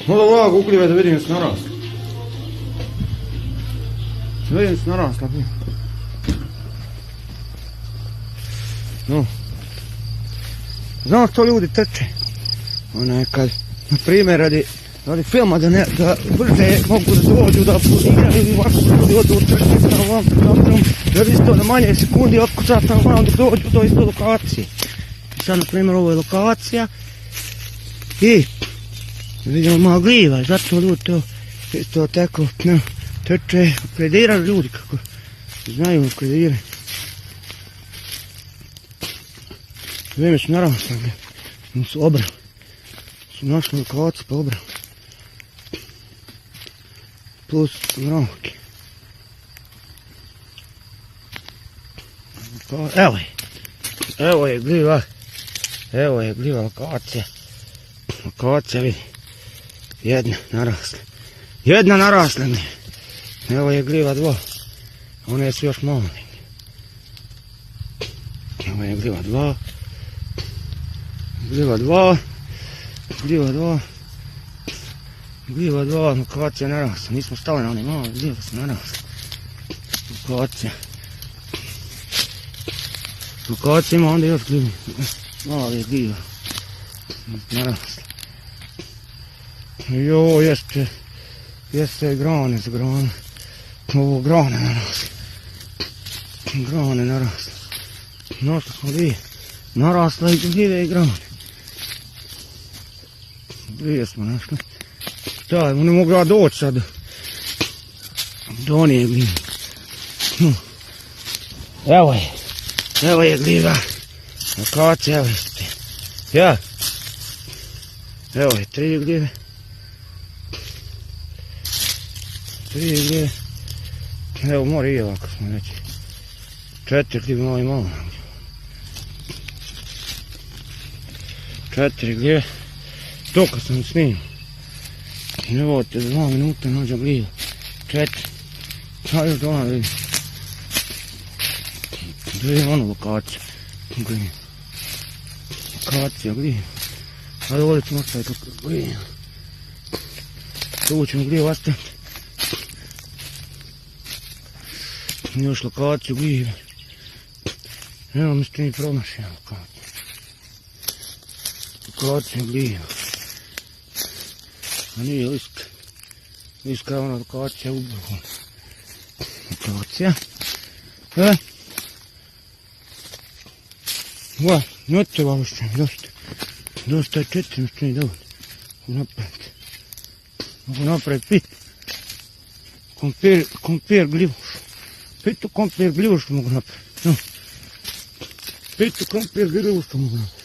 Malo ovako uklivaj da vidim se narasla. Vidim se narasla. No. Znaš što ljudi trče? Onaj kad, na primjer, radi filma da brže mogu da dođu, da poziraju i ovako ljudi odu trče na ovom kamerom, da isto na manje sekundi otkucat na ovom dok dođu do isto lokacije. Sad, na primjer, ovo je lokacija i vidimo malo gljiva, zato ljudi to isto tako trče, prediraju ljudi kako znaju predirati. Vrijeme su narasle, su obrali. Su našli lokaciju pa obrali. Plus mravke. Evo je gljiva. Evo je gljiva lokacija. Lokacija vidi. Jedna narasla mi. Evo je gljiva 2. One su još male. Evo je gljiva 2. Gljiva 2, lokacija narasla. Nismo stali na one male, gljiva su narasla. Lokacija ima onda još gljiva. Male gljiva. Narasla. Jo, jeste grane za grane. Ovo grane narasla. Grane narasla. Našli smo dvije. Narasla i gljive i grane. Dvije smo našli. Šta, ne mogu ja doći sad. Do nije gljiva. Evo je gljiva. Lokacija, evo jeste. Ja. Evo je 3 gljive. 3 gljive. Evo mora i ovako smo reći. 4 gljive malo i malo. 4 gljive. To kad sam snimio. Evo te 2 minuta nađem gljiva. 4. Šta još doma vidim? Da vidim onu lokaciju. Lokacija gljiva. Ajde ovdje ćemo ostaviti gljiva. Tu ćemo gljiva ostaviti. Još lokaciju gljiva. Evo mi ste mi promašili lokaciju. Lokacija gljiva. A nije liska. Liska je ona lokacija u Bogu. Lokacija. Ne treba više, dosta. Dosta je 4, mi što nije dovoljno. Mogu napraviti pit. Kompir gljivuš. Pitu kompir gljivuš mogu napraviti. Pitu kompir gljivuš mogu napraviti.